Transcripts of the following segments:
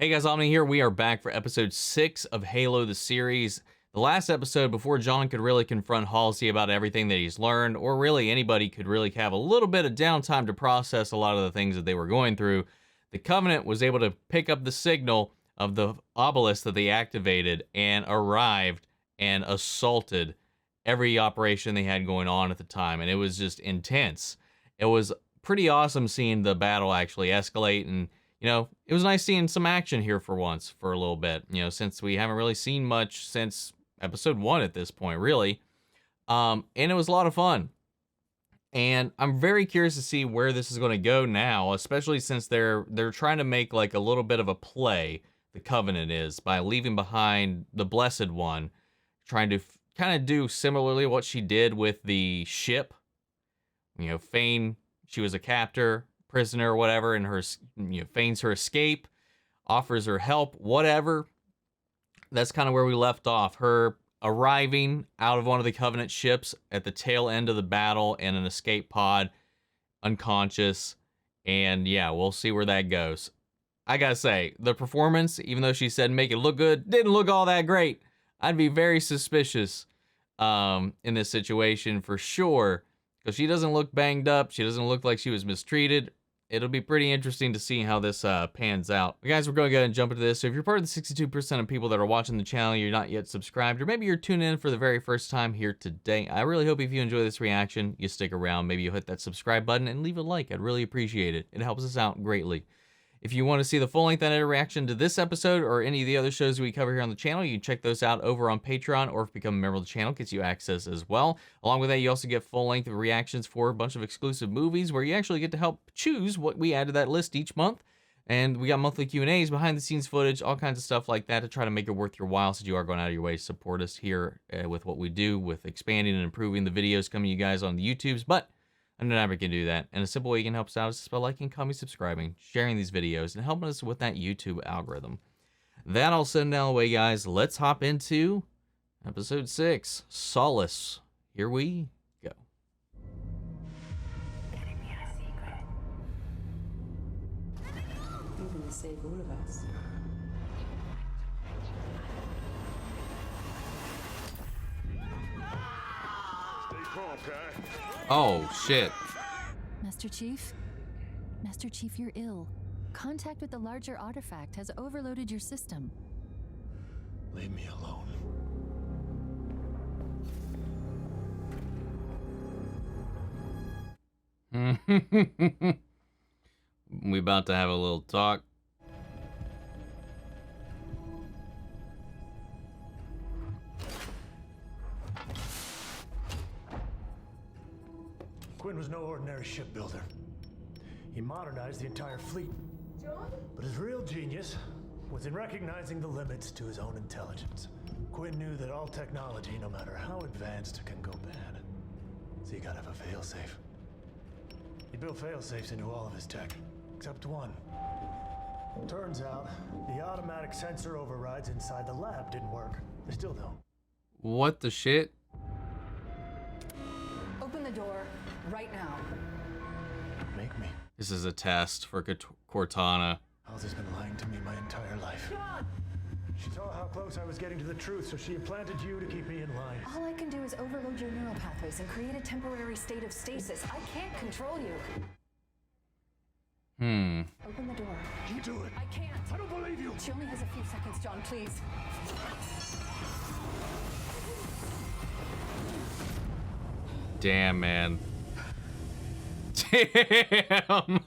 Hey guys, Omni here. We are back for episode 6 of Halo the series. The last episode before John could really confront Halsey about everything that he's learned, or really anybody could really have a little bit of downtime to process a lot of the things that they were going through, the Covenant was able to pick up the signal of the obelisk that they activated and arrived and assaulted every operation they had going on at the time, and it was just intense. It was pretty awesome seeing the battle actually escalate, and you know, it was nice seeing some action here for once, for a little bit, you know, since we haven't really seen much since episode 1 at this point, really. And it was a lot of fun. And I'm very curious to see where this is going to go now, especially since they're trying to make like a little bit of a play, the Covenant is, by leaving behind the Blessed One, trying to kind of do similarly what she did with the ship. You know, feign she was a captor, prisoner or whatever, and her, you know, feigns her escape, offers her help, whatever. That's kind of where we left off. Her arriving out of one of the Covenant ships at the tail end of the battle in an escape pod, unconscious, and yeah, we'll see where that goes. I gotta say, the performance, even though she said make it look good, didn't look all that great. I'd be very suspicious in this situation for sure, because she doesn't look banged up. She doesn't look like she was mistreated. It'll be pretty interesting to see how this pans out. But guys, we're going to go ahead and jump into this. So if you're part of the 62% of people that are watching the channel, you're not yet subscribed, or maybe you're tuning in for the very first time here today, I really hope if you enjoy this reaction, you stick around. Maybe you'll hit that subscribe button and leave a like. I'd really appreciate it. It helps us out greatly. If you want to see the full-length edited reaction to this episode or any of the other shows we cover here on the channel, you can check those out over on Patreon, or if you become a member of the channel, gets you access as well. Along with that, you also get full-length reactions for a bunch of exclusive movies where you actually get to help choose what we add to that list each month. And we got monthly Q&As, behind-the-scenes footage, all kinds of stuff like that to try to make it worth your while, since you are going out of your way to support us here with what we do, with expanding and improving the videos coming to you guys on the YouTubes. But I never can do that, and a simple way you can help us out is just by liking, commenting, subscribing, sharing these videos, and helping us with that YouTube algorithm. That all said and out of the way, guys, let's hop into episode 6, Solace. Here we go. Getting me a secret. You're gonna save all of us. Stay calm, Kai. Oh, shit. Master Chief? Master Chief, you're ill. Contact with the larger artifact has overloaded your system. Leave me alone. We about to have a little talk. Quinn was no ordinary shipbuilder. He modernized the entire fleet. John? But his real genius was in recognizing the limits to his own intelligence. Quinn knew that all technology, no matter how advanced, can go bad. So you gotta have a failsafe. He built failsafes into all of his tech, except one. Turns out, the automatic sensor overrides inside the lab didn't work. They still don't. What the shit? Open the door right now. Make me. This is a test for Cortana. Halsey's been lying to me my entire life. John! She saw how close I was getting to the truth, so she implanted you to keep me in line. All I can do is overload your neural pathways and create a temporary state of stasis. I can't control you. Open the door. You do it. I can't. I don't believe you. She only has a few seconds, John, please. Damn, man. Damn.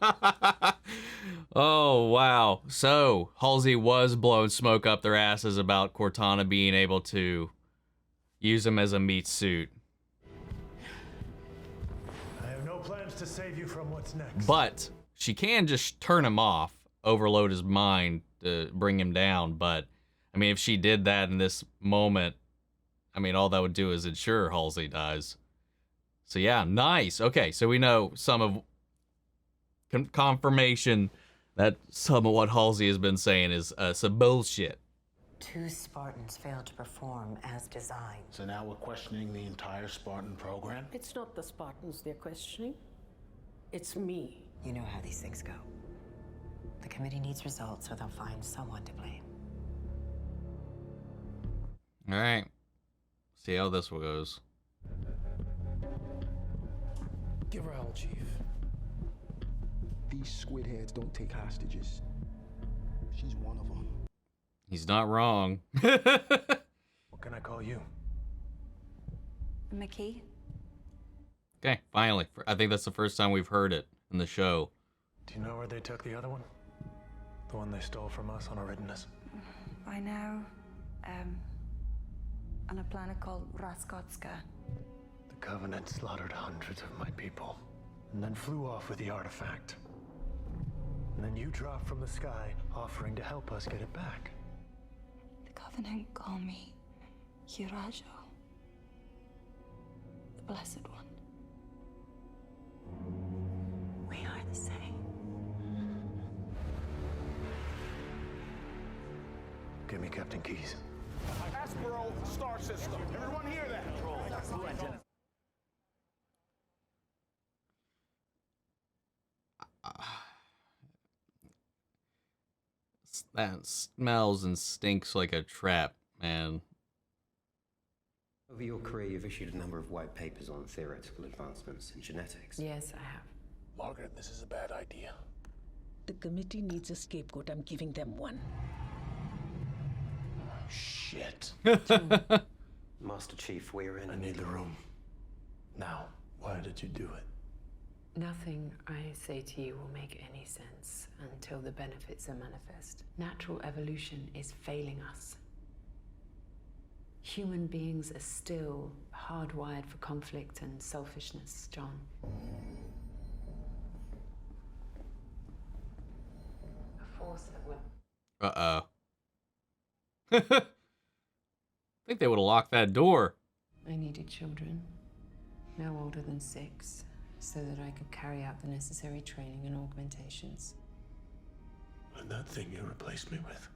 Oh, wow. So, Halsey was blowing smoke up their asses about Cortana being able to use him as a meat suit. I have no plans to save you from what's next. But she can just turn him off, overload his mind to bring him down. But, I mean, if she did that in this moment, I mean, all that would do is ensure Halsey dies. So yeah, nice. Okay, so we know some of confirmation that some of what Halsey has been saying is some bullshit. 2 Spartans failed to perform as designed. So now we're questioning the entire Spartan program? It's not the Spartans they're questioning. It's me. You know how these things go. The committee needs results, or they'll find someone to blame. All right. See how this one goes. Give her hell, Chief. These squid heads don't take hostages. She's one of them. He's not wrong. What can I call you? McKee? Okay, finally. I think that's the first time we've heard it in the show. Do you know where they took the other one? The one they stole from us on Eridanus? By now, on a planet called Raskotska. The Covenant slaughtered hundreds of my people, and then flew off with the artifact. And then you dropped from the sky, offering to help us get it back. The Covenant call me Hirajo. The Blessed One. We are the same. Give me Captain Keys. Aspero Star System. Everyone hear that? That smells and stinks like a trap, man. Over your career, you've issued a number of white papers on theoretical advancements in genetics. Yes, I have. Margaret, this is a bad idea. The committee needs a scapegoat. I'm giving them one. Shit. Master Chief, we're in. I need the room. Now, why did you do it? Nothing I say to you will make any sense until the benefits are manifest. Natural evolution is failing us. Human beings are still hardwired for conflict and selfishness, John. A force that would... Uh-oh. I think they would have locked that door. I needed children, no older than 6, so that I could carry out the necessary training and augmentations. And that thing you replaced me with?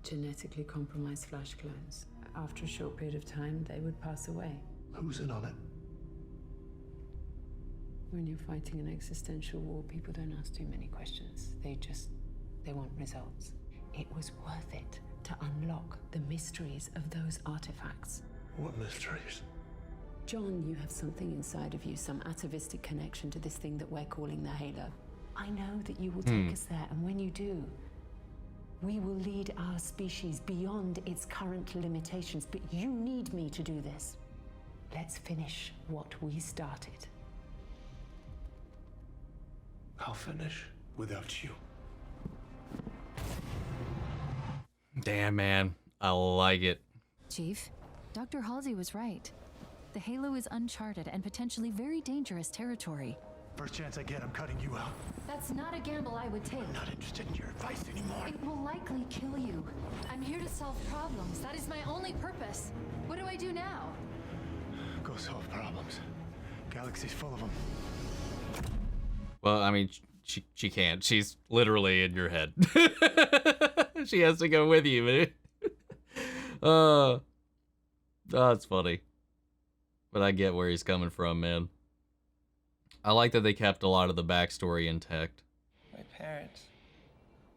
Genetically compromised flash clones. After a short period of time, they would pass away. Who's in on it? When you're fighting an existential war, people don't ask too many questions. They want results. It was worth it to unlock the mysteries of those artifacts. What mysteries? John, you have something inside of you, some atavistic connection to this thing that we're calling the Halo. I know that you will take us there, and when you do, we will lead our species beyond its current limitations, but you need me to do this. Let's finish what we started. I'll finish without you. Damn, man. I like it. Chief, Dr. Halsey was right. The Halo is uncharted and potentially very dangerous territory. First chance I get, I'm cutting you out. That's not a gamble I would take. I'm not interested in your advice anymore. It will likely kill you. I'm here to solve problems. That is my only purpose. What do I do now? Go solve problems. Galaxy's full of them. Well, I mean, she can't. She's literally in your head. She has to go with you, man. That's funny. But I get where he's coming from, man. I like that they kept a lot of the backstory intact. My parents,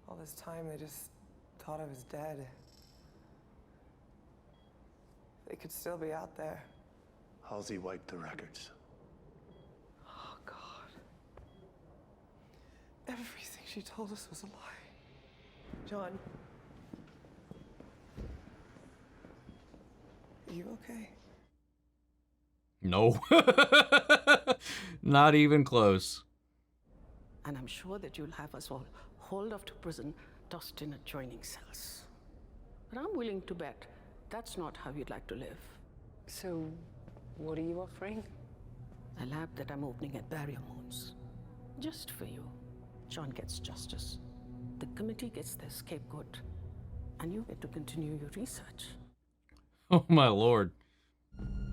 all this time they just thought I was dead. They could still be out there. Halsey wiped the records. Oh, God. Everything she told us was a lie. John. Are you okay? No. Not even close. And I'm sure that you'll have us all hauled off to prison, tossed in adjoining cells. But I'm willing to bet that's not how you'd like to live. So, what are you offering? A lab that I'm opening at Barrier Moons. Just for you. John gets justice. The committee gets their scapegoat. And you get to continue your research. Oh my lord.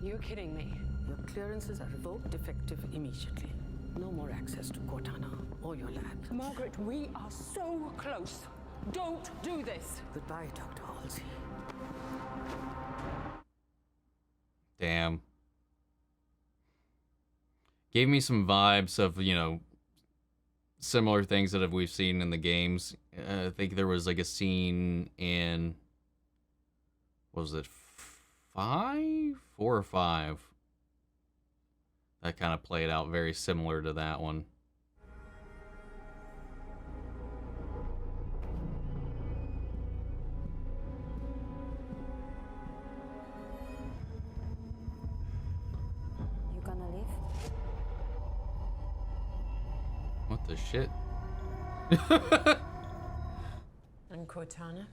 You're kidding me. Your clearances are revoked effective immediately. No more access to Cortana or your lab. Margaret, we are so close. Don't do this. Goodbye, Dr. Halsey. Damn. Gave me some vibes of, you know, similar things that we've seen in the games. I think there was like a scene in, what was it, 4 or 5? That kind of played out very similar to that one. You gonna leave? What the shit? And Cortana?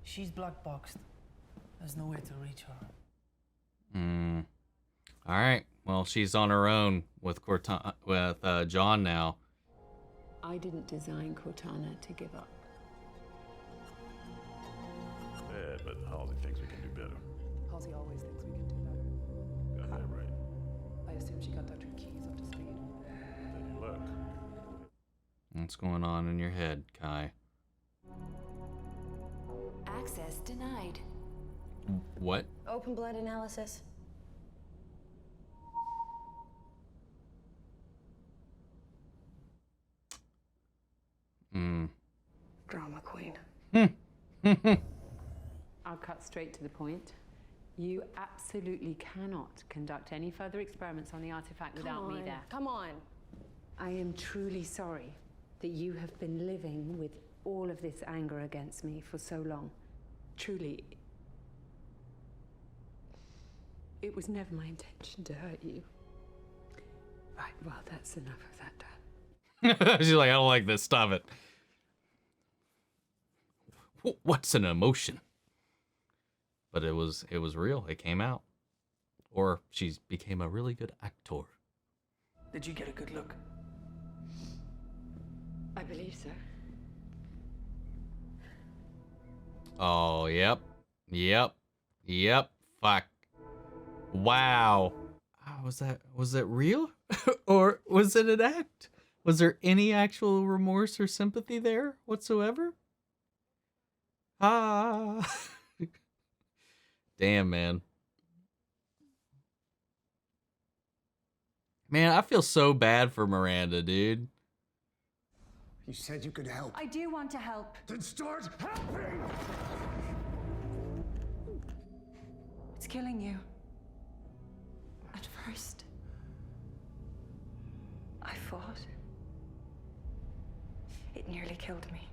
She's black boxed. There's no way to reach her. All right. Well, she's on her own with John now. I didn't design Cortana to give up. Yeah, but Halsey thinks we can do better. Halsey always thinks we can do better. Got that right. I assume she got Dr. Keys up to speed. Then you look. What's going on in your head, Kai? Access denied. What? Open blood analysis. Drama queen. I'll cut straight to the point. You absolutely cannot conduct any further experiments on the artifact without me there. Come on. I am truly sorry that you have been living with all of this anger against me for so long. Truly, it was never my intention to hurt you. Right, well, that's enough of that, Dad. She's like, I don't like this. Stop it. What's an emotion? But it was real. It came out. Or she became a really good actor. Did you get a good look? I believe so. Oh, yep. Fuck. Wow. Was that real? Or was it an act? Was there any actual remorse or sympathy there whatsoever? Damn, man. Man, I feel so bad for Miranda, dude. You said you could help. I do want to help. Then start helping! It's killing you. At first, I fought. It nearly killed me.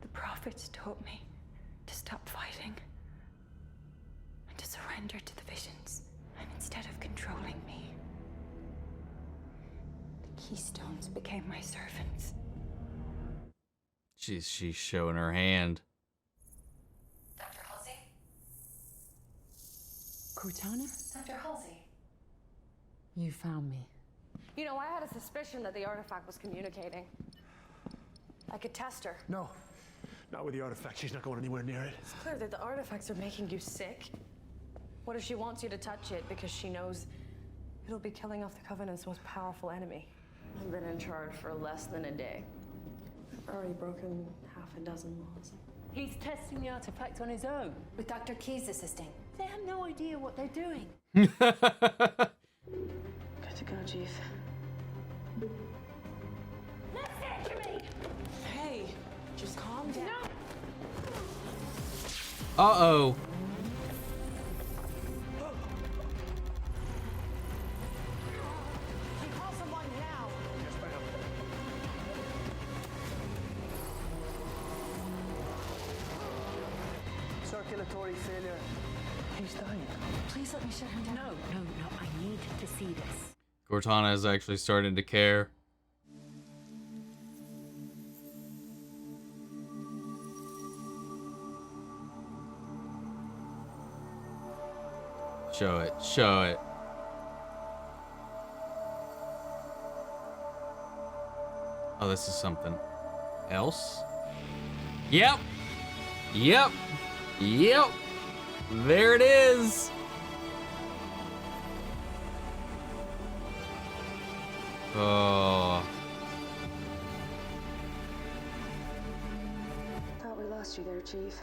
The prophets taught me to stop fighting and to surrender to the visions. And instead of controlling me, the keystones became my servants. She's showing her hand. Dr. Halsey? Cortana? Dr. Halsey? You found me. You know, I had a suspicion that the artifact was communicating. I could test her. No, not with the artifact. She's not going anywhere near it. It's clear that the artifacts are making you sick. What if she wants you to touch it because she knows it'll be killing off the Covenant's most powerful enemy? I've been in charge for less than a day. I've already broken half a dozen laws. He's testing the artifact on his own. With Dr. Keys assisting. They have no idea what they're doing. Good to go, Chief. Listen to me! Hey, just calm down. No! Uh-oh. Call someone now. Yes, ma'am. Circulatory failure. He's dying. Please let me shut him down. No, I need to see this. Cortana is actually starting to care. Show it. Oh, this is something else? Yep. There it is. Oh. Thought we lost you there, Chief.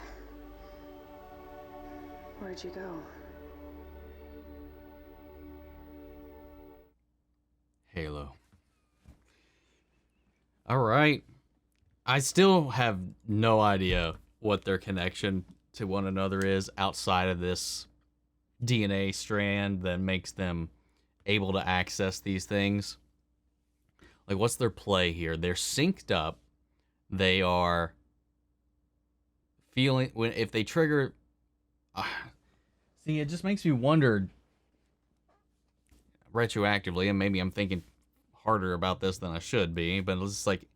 Where'd you go? Halo. I still have no idea what their connection to one another is outside of this DNA strand that makes them able to access these things. Like, what's their play here? They're synced up. They are feeling if they trigger. See, it just makes me wonder retroactively, and maybe I'm thinking harder about this than I should be, but it's just like,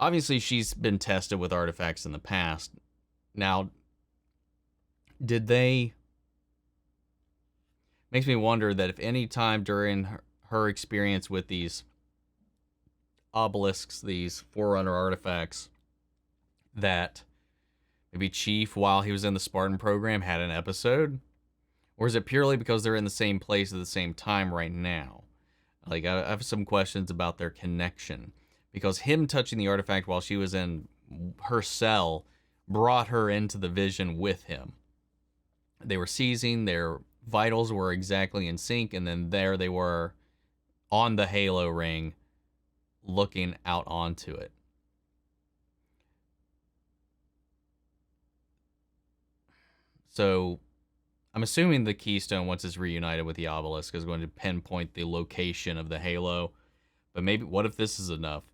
obviously she's been tested with artifacts in the past. Now, did they... Makes me wonder that if any time during her experience with these obelisks, these Forerunner artifacts, that maybe Chief, while he was in the Spartan program, had an episode? Or is it purely because they're in the same place at the same time right now? Like, I have some questions about their connection. Because him touching the artifact while she was in her cell brought her into the vision with him. They were seizing, their vitals were exactly in sync, and then there they were on the Halo ring looking out onto it. So I'm assuming the Keystone, once it's reunited with the obelisk, is going to pinpoint the location of the Halo. But maybe, what if this is enough?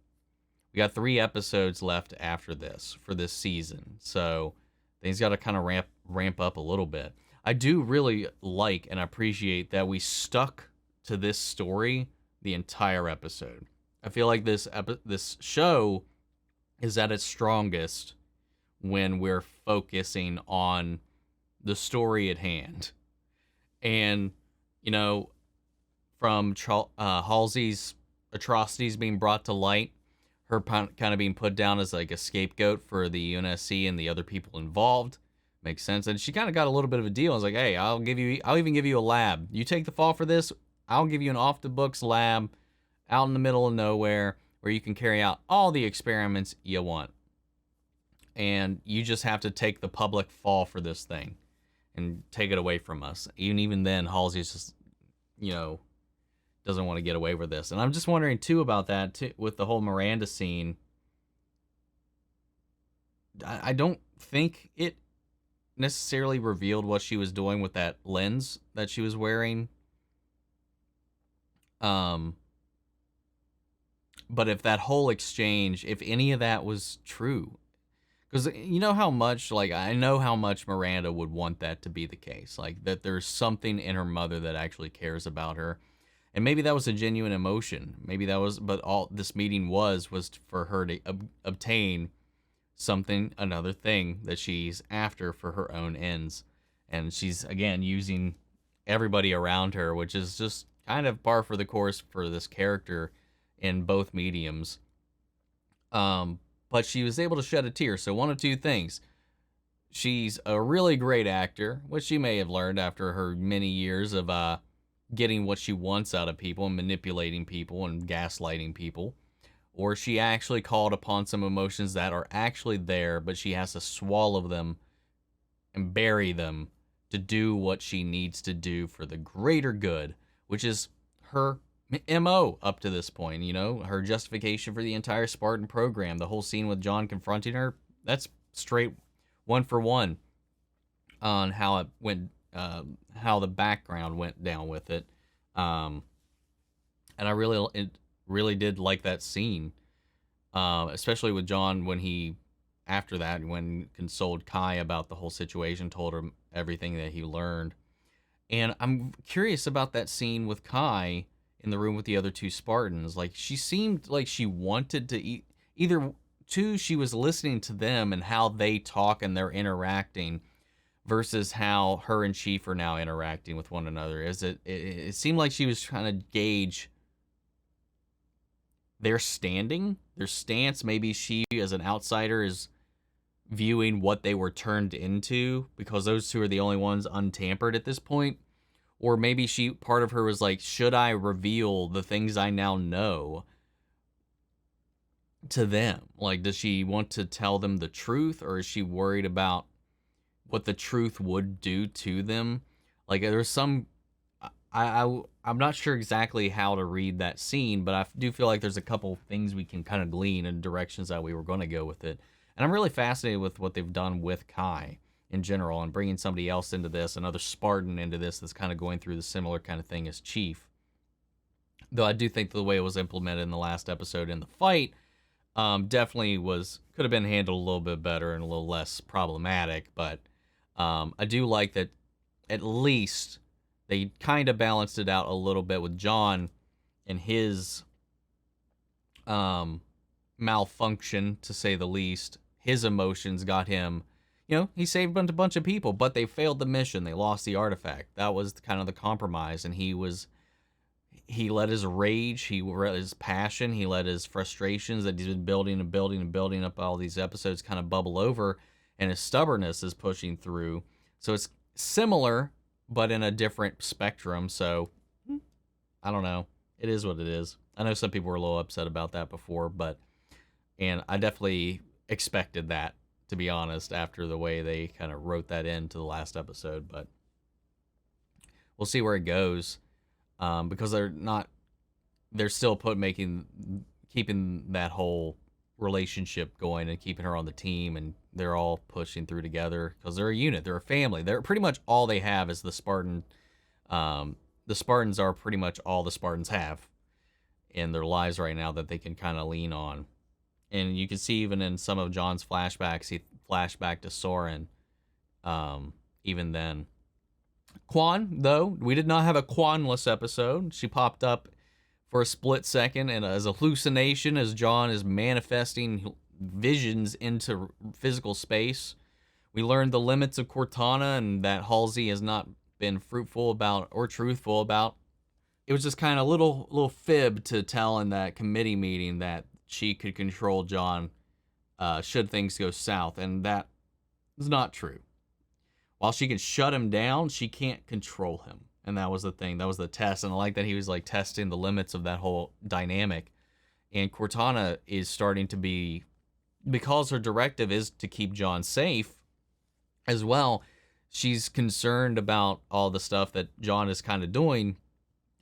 We got 3 episodes left after this for this season, so things got to kind of ramp up a little bit. I do really like and appreciate that we stuck to this story the entire episode. I feel like this show is at its strongest when we're focusing on the story at hand. And, you know, from Halsey's atrocities being brought to light, her kind of being put down as like a scapegoat for the UNSC and the other people involved. Makes sense. And she kind of got a little bit of a deal. I was like, hey, I'll even give you a lab. You take the fall for this, I'll give you an off-the-books lab out in the middle of nowhere where you can carry out all the experiments you want. And you just have to take the public fall for this thing and take it away from us. Even then, Halsey's just, you know, doesn't want to get away with this. And I'm just wondering, too, about that, too, with the whole Miranda scene. I don't think it necessarily revealed what she was doing with that lens that she was wearing. But if that whole exchange, if any of that was true, because you know how much, like, I know how much Miranda would want that to be the case, like that there's something in her mother that actually cares about her. And maybe that was a genuine emotion. Maybe that was, but all this meeting was for her to obtain something, another thing that she's after for her own ends. And she's, again, using everybody around her, which is just kind of par for the course for this character in both mediums. But she was able to shed a tear. So one of two things. She's a really great actor, which she may have learned after her many years of getting what she wants out of people and manipulating people and gaslighting people. Or she actually called upon some emotions that are actually there, but she has to swallow them and bury them to do what she needs to do for the greater good, which is her MO up to this point. You know, her justification for the entire Spartan program, the whole scene with John confronting her, that's straight 1-for-1 on how it went, how the background went down with it. And I really did like that scene, especially with John when he, after that, when consoled Kai about the whole situation, told her everything that he learned. And I'm curious about that scene with Kai in the room with the other 2 Spartans. Like, she seemed like she wanted to either she was listening to them and how they talk and they're interacting versus how her and Chief are now interacting with one another. It seemed like she was trying to gauge their stance. Maybe she, as an outsider, is viewing what they were turned into because those 2 are the only ones untampered at this point. Or maybe part of her was like, should I reveal the things I now know to them? Like, does she want to tell them the truth, or is she worried about what the truth would do to them? Like, there's some, I'm not sure exactly how to read that scene, but I do feel like there's a couple things we can kind of glean in directions that we were going to go with it. And I'm really fascinated with what they've done with Kai in general and bringing somebody else into this, another Spartan into this that's kind of going through the similar kind of thing as Chief. Though I do think the way it was implemented in the last episode in the fight definitely could have been handled a little bit better and a little less problematic. But I do like that at least they kind of balanced it out a little bit with John and his malfunction, to say the least. His emotions got him, he saved a bunch of people, but they failed the mission. They lost the artifact. That was kind of the compromise, and he let his rage, he let his passion, he let his frustrations that he's been building and building and building up all these episodes kind of bubble over, and his stubbornness is pushing through. So it's similar, but in a different spectrum. So I don't know. It is what it is. I know some people were a little upset about that before, and I definitely expected that, to be honest, after the way they kind of wrote that into the last episode. But we'll see where it goes, because they're still keeping that whole relationship going and keeping her on the team, and they're all pushing through together because they're a unit, they're a family. They're pretty much all they have is the Spartan. The Spartans are pretty much all the Spartans have in their lives right now that they can kind of lean on. And you can see even in some of John's flashbacks, he flashback to Soren. Even then, Kwan, though, we did not have a Kwanless episode. She popped up for a split second and as a hallucination as John is manifesting visions into physical space. We learned the limits of Cortana and that Halsey has not been fruitful about or truthful about. It was just kind of a little fib to tell in that committee meeting that she could control John should things go south, and that is not true. While she can shut him down, she can't control him. And that was the thing. That was the test. And I like that he was like testing the limits of that whole dynamic. And Cortana is starting to be, because her directive is to keep John safe as well, she's concerned about all the stuff that John is kind of doing,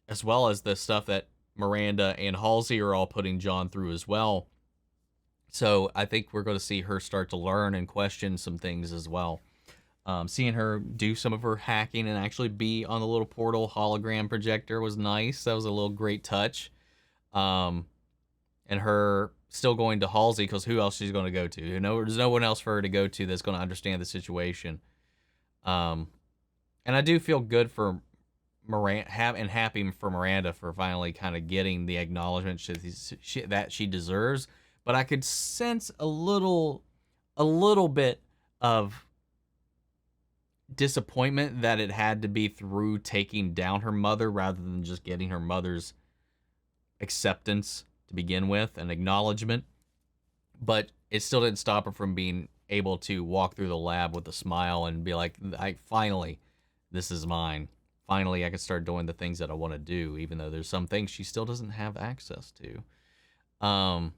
as well as the stuff that Miranda and Halsey are all putting John through as well. So I think we're going to see her start to learn and question some things as well. Seeing her do some of her hacking and actually be on the little portal hologram projector was nice. That was a little great touch. And her still going to Halsey, because who else she's going to go to? There's no one else for her to go to that's going to understand the situation. And I do feel good for Miranda and happy for Miranda for finally kind of getting the acknowledgement that she deserves. But I could sense a little bit of disappointment that it had to be through taking down her mother rather than just getting her mother's acceptance to begin with, an acknowledgement. But it still didn't stop her from being able to walk through the lab with a smile and be like, finally, this is mine. Finally, I can start doing the things that I want to do, even though there's some things she still doesn't have access to. And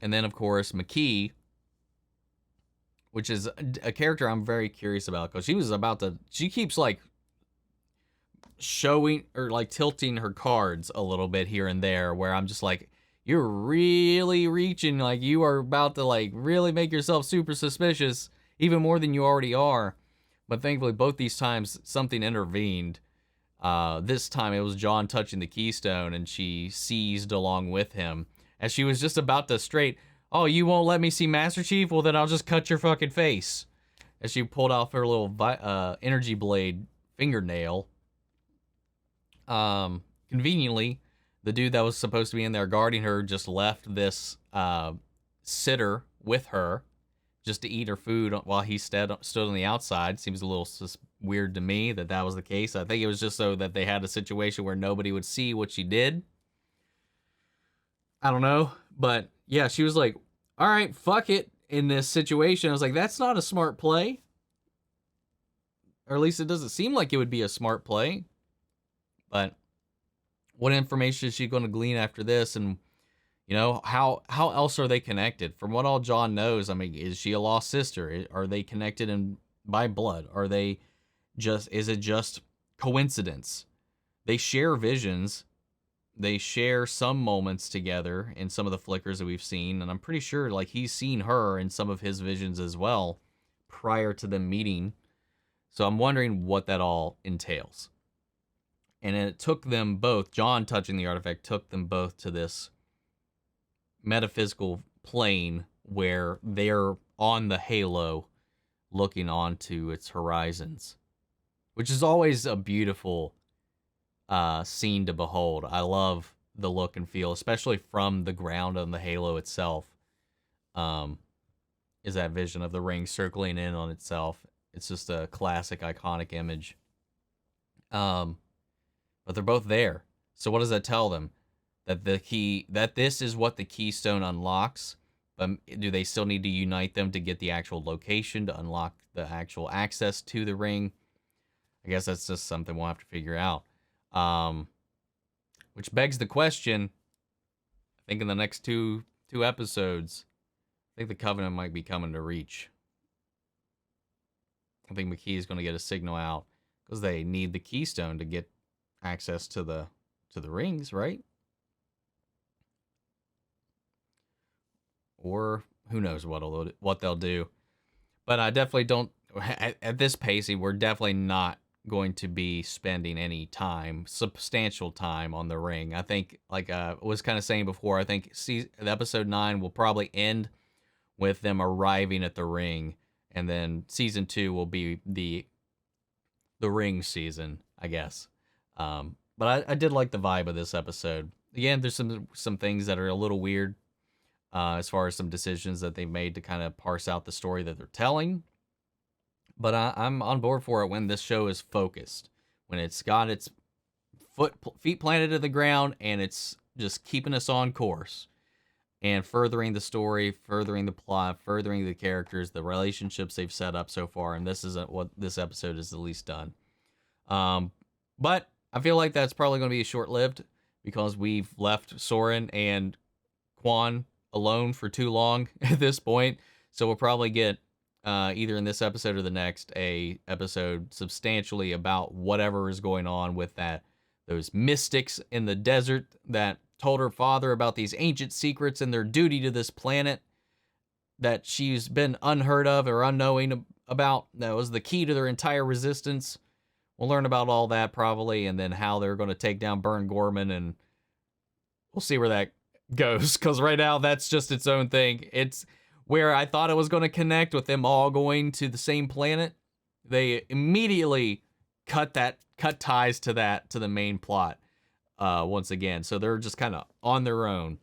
then, of course, McKee, which is a character I'm very curious about, because she keeps like showing or like tilting her cards a little bit here and there, where I'm just like, you're really reaching, like you are about to like really make yourself super suspicious, even more than you already are. But thankfully, both these times something intervened. This time it was John touching the keystone, and she seized along with him as she was just about to straight. Oh, you won't let me see Master Chief? Well, then I'll just cut your fucking face. As she pulled off her little energy blade fingernail. Conveniently, the dude that was supposed to be in there guarding her just left this sitter with her just to eat her food while he stood on the outside. Seems a little weird to me that was the case. I think it was just so that they had a situation where nobody would see what she did. I don't know, but yeah, she was like, all right, fuck it in this situation. I was like, that's not a smart play. Or at least it doesn't seem like it would be a smart play. But what information is she going to glean after this? And, how else are they connected? From what all John knows, I mean, is she a lost sister? Are they connected by blood? Is it just coincidence? they share visions. They share some moments together in some of the flickers that we've seen. And I'm pretty sure like he's seen her in some of his visions as well prior to them meeting. So I'm wondering what that all entails. And it took them both, John touching the artifact, took them both to this metaphysical plane where they're on the halo looking onto its horizons, which is always a beautiful scene to behold. I love the look and feel, especially from the ground on the halo itself. Is that vision of the ring circling in on itself. It's just a classic, iconic image. But they're both there. So what does that tell them? That this is what the keystone unlocks. But do they still need to unite them to get the actual location to unlock the actual access to the ring? I guess that's just something we'll have to figure out. Which begs the question, I think in the next two episodes, I think the Covenant might be coming to Reach. I think McKee is going to get a signal out because they need the keystone to get access to the rings, right? Or who knows what they'll do. But I definitely don't, at this pacing, we're definitely not going to be spending any time, substantial time on the ring. I think, like I was kind of saying before, I think episode 9 will probably end with them arriving at the ring, and then season 2 will be the ring season, I guess. But I did like the vibe of this episode. Again, there's some things that are a little weird as far as some decisions that they made to kind of parse out the story that they're telling. But I'm on board for it when this show is focused, when it's got its feet planted to the ground and it's just keeping us on course and furthering the story, furthering the plot, furthering the characters, the relationships they've set up so far. And this isn't what this episode is at least done. But I feel like that's probably going to be short-lived because we've left Soren and Kwan alone for too long at this point. So we'll probably get either in this episode or the next a episode substantially about whatever is going on with those mystics in the desert that told her father about these ancient secrets and their duty to this planet that she's been unheard of or unknowing about. That was the key to their entire resistance. We'll learn about all that probably, and then how they're going to take down Burn Gorman, and we'll see where that goes, because right now that's just its own thing. It's where I thought it was going to connect with them all going to the same planet. They immediately cut ties to the main plot once again. So they're just kind of on their own.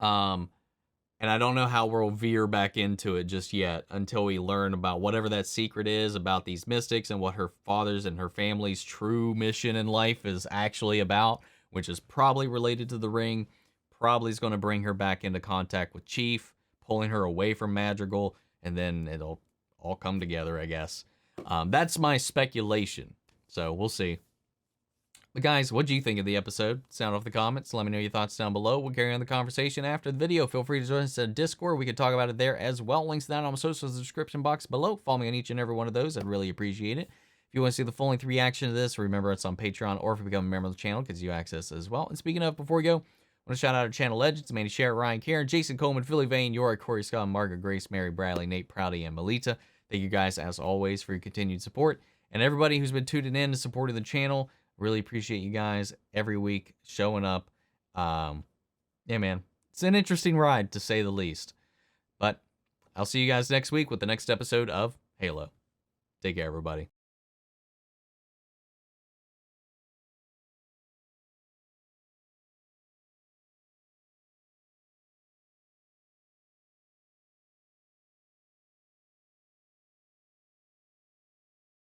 And I don't know how we'll veer back into it just yet until we learn about whatever that secret is about these mystics and what her father's and her family's true mission in life is actually about, which is probably related to the ring. Probably is going to bring her back into contact with Chief, pulling her away from Madrigal, and then it'll all come together, I guess. That's my speculation, so we'll see. But guys, what do you think of the episode? Sound off the comments. Let me know your thoughts down below. We'll carry on the conversation after the video. Feel free to join us in Discord. We can talk about it there as well. Links to that on my socials in the description box below. Follow me on each and every one of those. I'd really appreciate it. If you want to see the full-length reaction to this, remember it's on Patreon, or if you become a member of the channel, gives you access as well. And speaking of, before we go, I want to shout out our channel legends: Manny Sherritt, Ryan Karen, Jason Coleman, Philly Vane, Yorick, Corey Scott, Margaret Grace, Mary Bradley, Nate Prouty, and Melita. Thank you guys, as always, for your continued support. And everybody who's been tuning in and supporting the channel, really appreciate you guys every week showing up. Yeah, man, it's an interesting ride, to say the least. But I'll see you guys next week with the next episode of Halo. Take care, everybody.